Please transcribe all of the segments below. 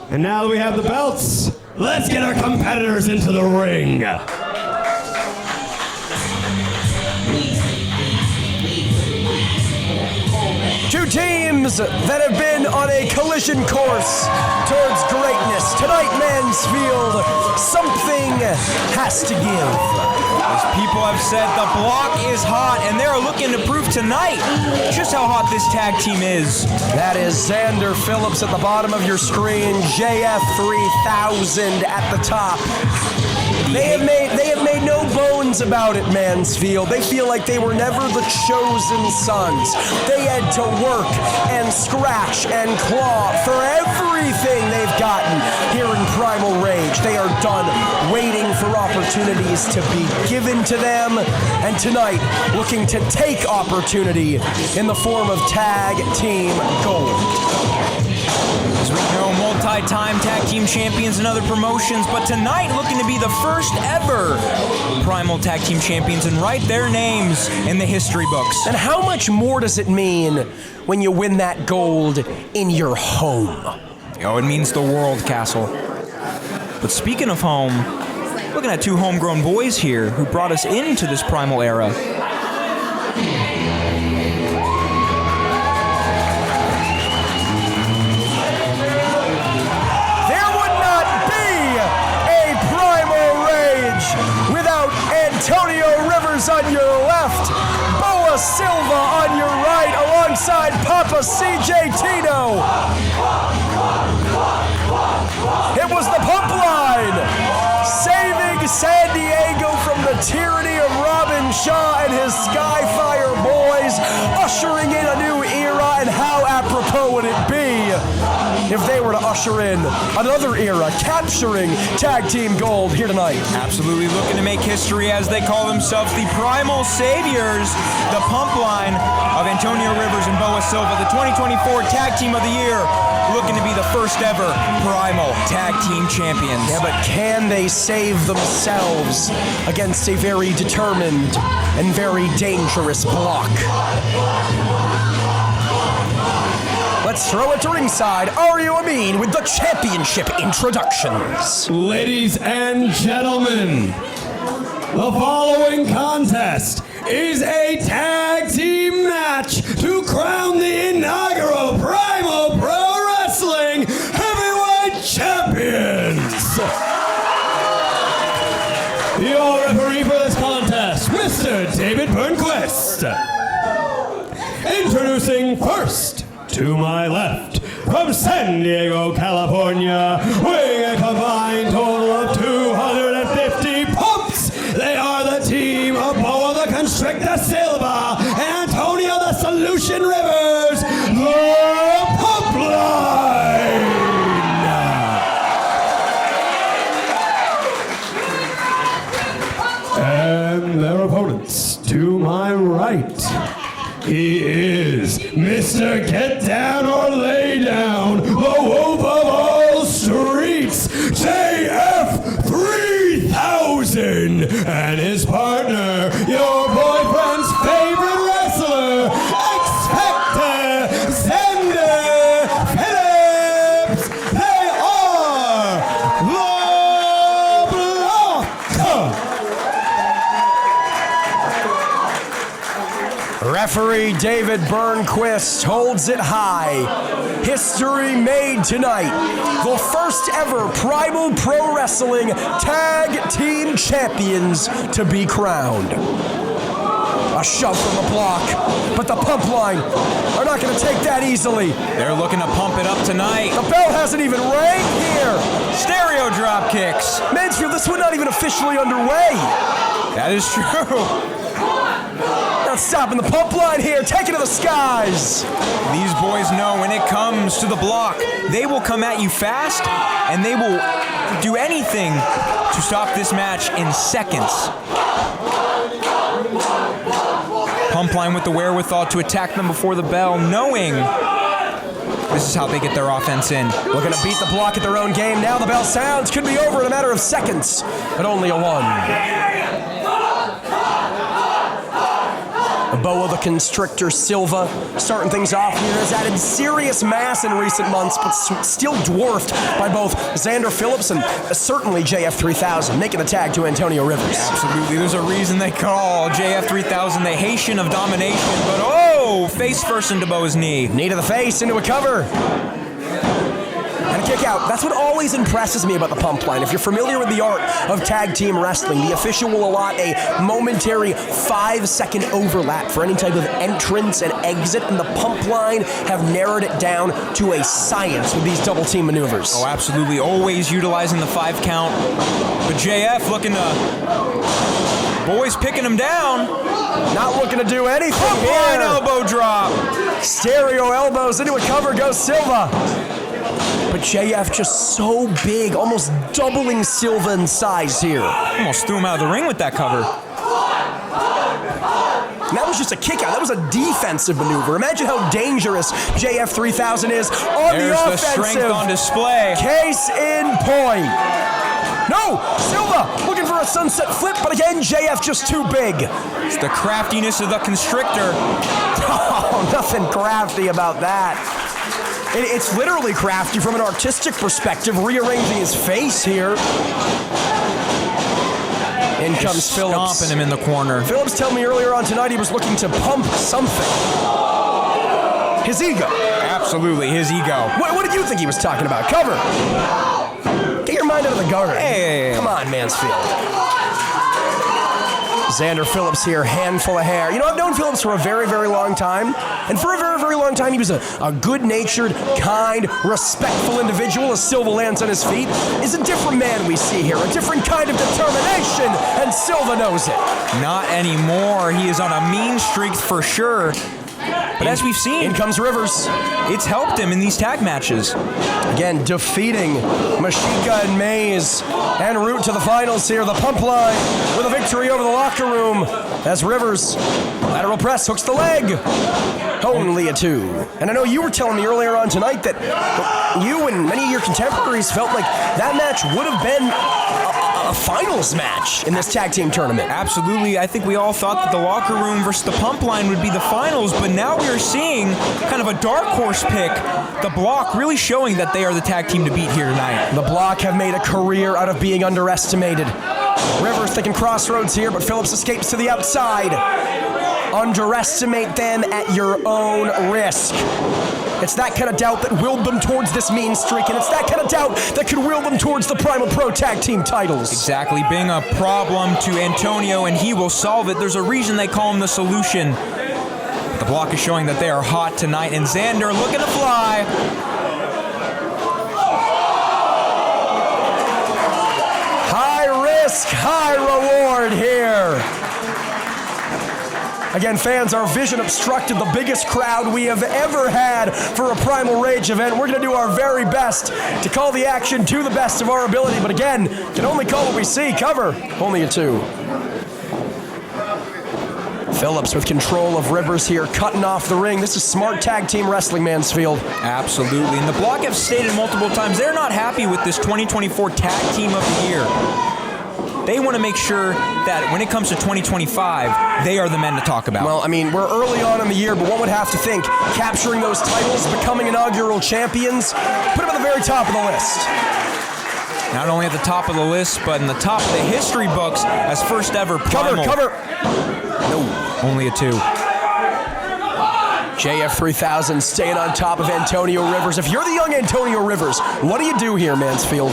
And now that we have the belts, let's get our competitors into the ring. Two teams that have been on a collision course towards greatness. Tonight, Mansfield, something has to give. As people have said, the block is hot, and they're looking to prove tonight just how hot this tag team is. That is Xander Phillips at the bottom of your screen, JF3000 at the top. They have made no bones about it, Mansfield. They feel like they were never the chosen sons. They had to work and scratch and claw for everything they've gotten here in Primal Rage. They are done waiting for opportunities to be given to them, and tonight looking to take opportunity in the form of tag team gold. As we know, multi-time tag team champions and other promotions, but tonight looking to be the first ever Primal tag team champions and write their names in the history books. And how much more does it mean when you win that gold in your home? Oh, it means the world, Castle. But speaking of home, looking at two homegrown boys here who brought us into this Primal era. Antonio Rivers on your left, Boa Silva on your right, alongside Papa CJ Tino. It was the Pumpline, saving San Diego from the tyranny of Robin Shaw and his Skyfire boys, ushering in a new era, and how apropos would it be if they were to usher in another era, capturing tag team gold here tonight. Absolutely looking to make history as they call themselves the Primal Saviors, the Pumpline of Antonio Rivers and Boa Silva, the 2024 Tag Team of the Year, looking to be the first ever Primal Tag Team Champions. Yeah, but can they save themselves against a very determined and very dangerous block? Let's throw it to ringside. Ario Amin with the championship introductions. Ladies and gentlemen, the following contest is a tag team match to crown the inaugural Primal Pro Wrestling Heavyweight Champions. Your referee for this contest, Mr. David Burnquist. Introducing first, to my left, from San Diego, California, weighing a combined total of 250 pumps, they are the team of Boa the Constrictor Silva and Antonio the Solution Rivers, the Pumpline. And their opponents, to my right, he is Mr. Get Down or Lay Down, the Wolf of all streets, JF3000, and his partner, your boyfriend's favorite wrestler, X-Factor, Xander Phillips. They are the Block. Referee David Burnquist holds it high. History made tonight. The first ever Primal Pro Wrestling Tag Team Champions to be crowned. A shove from the block, but the Pumpline are not going to take that easily. They're looking to pump it up tonight. The bell hasn't even rang here. Stereo drop kicks. Mansfield, this one's not even officially underway. That is true. Not stopping the Pumpline here, taking to the skies. These boys know when it comes to the block, they will come at you fast, and they will do anything to stop this match in seconds. Pumpline with the wherewithal to attack them before the bell, knowing this is how they get their offense in. Looking to beat the block at their own game. Now the bell sounds. Could be over in a matter of seconds, but only a one. Boa the Constrictor Silva starting things off here has added serious mass in recent months, but still dwarfed by both Xander Phillips and certainly JF3000, making the tag to Antonio Rivers. Absolutely. There's a reason they call JF3000 the Haitian of domination, but oh, face first into Boa's knee. Knee to the face, into a cover. And a kick out. That's what always impresses me about the Pumpline. If you're familiar with the art of tag team wrestling, the official will allot a momentary 5-second overlap for any type of entrance and exit, and the Pumpline have narrowed it down to a science with these double team maneuvers. Oh, absolutely. Always utilizing the 5 count. But JF looking to... Boy's picking him down. Not looking to do anything Pumpline here. elbow drop. Stereo elbows into a cover goes Silva. But JF just so big, almost doubling Silva in size here. Almost threw him out of the ring with that cover. And that was just a kick out. That was a defensive maneuver. Imagine how dangerous JF3000 is on There's the offensive. the strength on display. Case in point. No, Silva looking for a sunset flip, but again, JF just too big. It's the craftiness of the Constrictor. Oh, nothing crafty about that. It's literally crafty from an artistic perspective, rearranging his face here. In comes Phillips. Stomping him in the corner. Phillips told me earlier on tonight he was looking to pump something. His ego. Absolutely, his ego. What did you think he was talking about? Cover. Get your mind out of the gutter. Hey. Come on, Mansfield. Xander Phillips here, handful of hair. You know, I've known Phillips for a very, very long time. And for a very, very long time, he was a good-natured, kind, respectful individual. As Silva lands on his feet, is a different man we see here. A different kind of determination, and Silva knows it. Not anymore. He is on a mean streak for sure. But as we've seen, In comes Rivers. it's helped him in these tag matches. Again, defeating Mashika and Mays en route to the finals here. The Pumpline with a victory over the Locker Room as Rivers, lateral press, hooks the leg. Only a 2. And I know you were telling me earlier on tonight that you and many of your contemporaries felt like that match would have been a finals match in this tag team tournament. Absolutely. I think we all thought that the Locker Room versus the Pumpline would be the finals, but now we are seeing kind of a dark horse pick. The Block really showing that they are the tag team to beat here tonight. The Block have made a career out of being underestimated. Rivers thinking crossroads here, but Phillips escapes to the outside. Underestimate them at your own risk. It's that kind of doubt that willed them towards this mean streak, and it's that kind of doubt that could will them towards the Primal Pro Tag Team titles. Exactly. Being a problem to Antonio, and he will solve it. There's a reason they call him the solution. The Block is showing that they are hot tonight, and Xander looking to fly. High risk, high reward here. Again, fans, our vision obstructed the biggest crowd we have ever had for a Primal Rage event. We're going to do our very best to call the action to the best of our ability, but again, can only call what we see. Cover, only a 2. Phillips with control of Rivers here, cutting off the ring. This is smart tag team wrestling, Mansfield. Absolutely. And the Block have stated multiple times they're not happy with this 2024 Tag Team of the Year. They want to make sure that when it comes to 2025, they are the men to talk about. Well, I mean, we're early on in the year, but one would have to think capturing those titles, becoming inaugural champions, put them at the very top of the list. Not only at the top of the list, but in the top of the history books as first ever Primal. Cover. No. Only a 2. JF3000 staying on top of Antonio Rivers. If you're the young Antonio Rivers, what do you do here, Mansfield?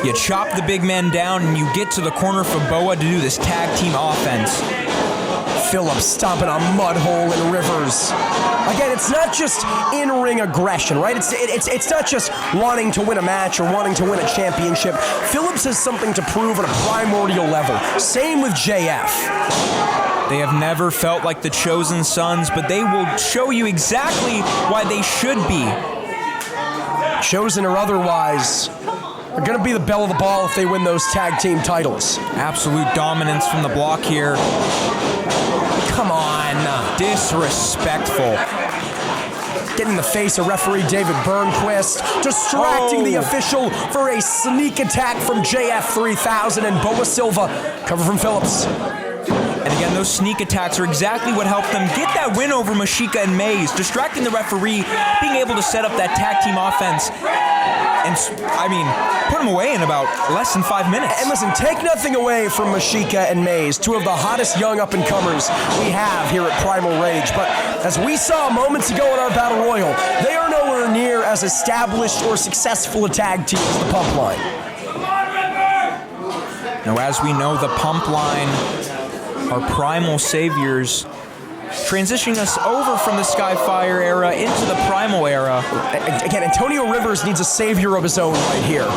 You chop the big men down and you get to the corner for Boa to do this tag team offense. Phillips stomping a mud hole in Rivers. Again, it's not just in-ring aggression, right? It's not just wanting to win a match or wanting to win a championship. Phillips has something to prove at a primordial level. Same with JF. They have never felt like the chosen sons, but they will show you exactly why they should be. Chosen or otherwise, are going to be the belle of the ball if they win those tag team titles. Absolute dominance from the Block here. Come on. Disrespectful. Getting in the face of referee David Burnquist, distracting the official for a sneak attack from JF3000 and Boa Silva. Cover from Phillips. And again, those sneak attacks are exactly what helped them get that win over Mashika and Mays, distracting the referee, being able to set up that tag team offense, and, put them away in about less than 5 minutes. And listen, take nothing away from Mashika and Mays, two of the hottest young up-and-comers we have here at Primal Rage, but as we saw moments ago in our Battle Royal, they are nowhere near as established or successful a tag team as the Pumpline. Now, as we know, the Pumpline are Primal saviors, transitioning us over from the Skyfire era into the Primal era. Again, Antonio Rivers needs a savior of his own right here.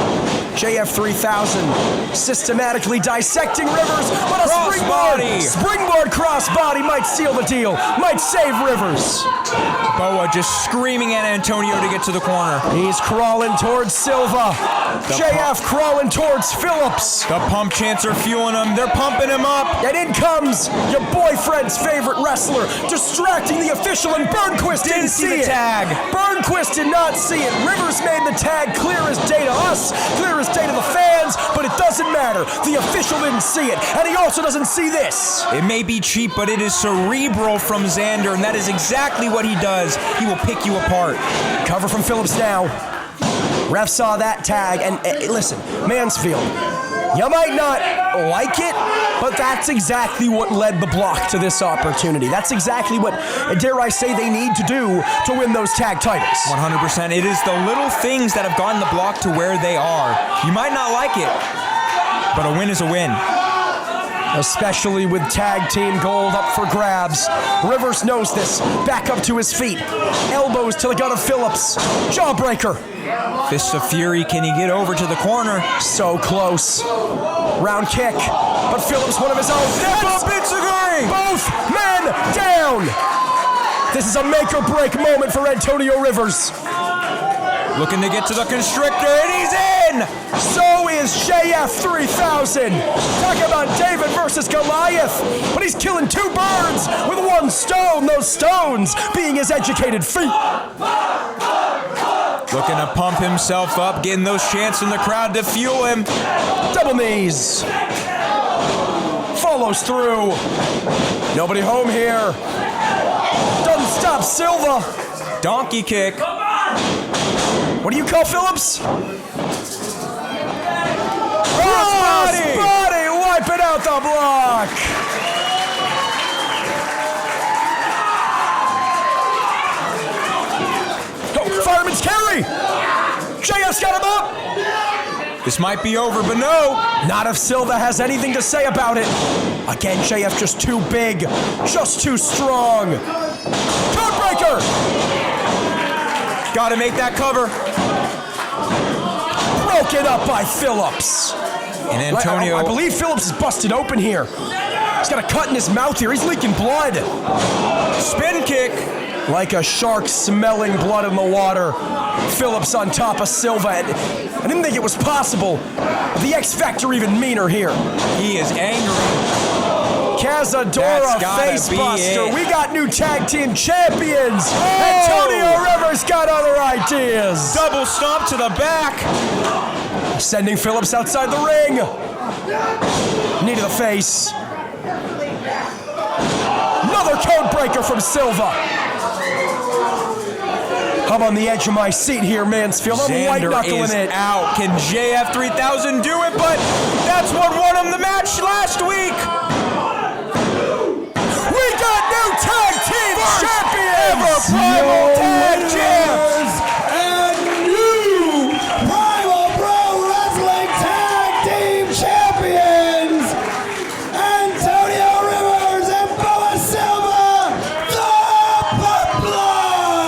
JF3000 systematically dissecting Rivers, but a springboard crossbody might seal the deal, might save Rivers. Boa just screaming at Antonio to get to the corner. He's crawling towards Silva. JF crawling towards Phillips. The pump chants are fueling him. They're pumping him up. And in comes your boyfriend's favorite wrestler, distracting the official, and Burnquist didn't see the it. Tag. Burnquist did not see it. Rivers made the tag clear as day to us, clear as day to the fans, but it doesn't matter. The official didn't see it, and he also doesn't see this. It may be cheap, but it is cerebral from Xander, and that is exactly what he does. He will pick you apart. Cover from Phillips now. Ref saw that tag, and listen, Mansfield, you might not like it, but that's exactly what led the block to this opportunity. That's exactly what, dare I say, they need to do to win those tag titles. 100%. It is the little things that have gotten the block to where they are. You might not like it, but a win is a win. Especially with tag team gold up for grabs. Rivers knows this. Back up to his feet. Elbows to the gut of Phillips. Jawbreaker. Fists of Fury, can he get over to the corner? So close. Round kick. But Phillips, one of his own. Step up, Itsuguri! Both men down. This is a make or break moment for Antonio Rivers. Looking to get to the constrictor, and he's in! So is JF3000. Talk about David versus Goliath. But he's killing two birds with one stone, those stones being his educated feet. Looking to pump himself up, getting those chants in the crowd to fuel him. Double knees. Follows through. Nobody home here. Doesn't stop Silva. Donkey kick. What do you call Phillips? Crossbody! Body wiping out the block. Oh, fireman's carry. JF's got him up. This might be over, but no. Not if Silva has anything to say about it. Again, JF just too big, just too strong. Codebreaker. Got to make that cover. Broken up by Phillips. And Antonio... I believe Phillips is busted open here. He's got a cut in his mouth here. He's leaking blood. Spin kick. Like a shark smelling blood in the water. Phillips on top of Silva. And I didn't think it was possible. The X Factor even meaner here. He is angry. Cazadora facebuster. We got new tag team champions. Oh! Antonio Rivers got other ideas. Double stomp to the back. Sending Phillips outside the ring. Knee to the face. Another code breaker from Silva. I'm on the edge of my seat here, Mansfield. I'm white-knuckling it. Out. Can JF3000 do it? But that's what won him the match last week. We got new tag team champions. Ever Primal Tag Champs. And new Primal Pro Wrestling Tag Team Champions, Antonio Rivers and Boa Silva, the Pumpline.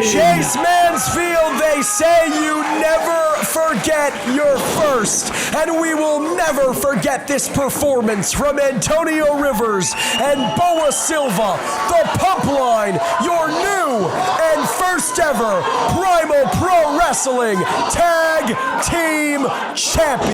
Chase Mansfield, they say you never forget your first, and we will never forget this performance from Antonio Rivers and Boa Silva, the Pumpline, your new and first ever Primal Pro Wrestling Tag Team Champion.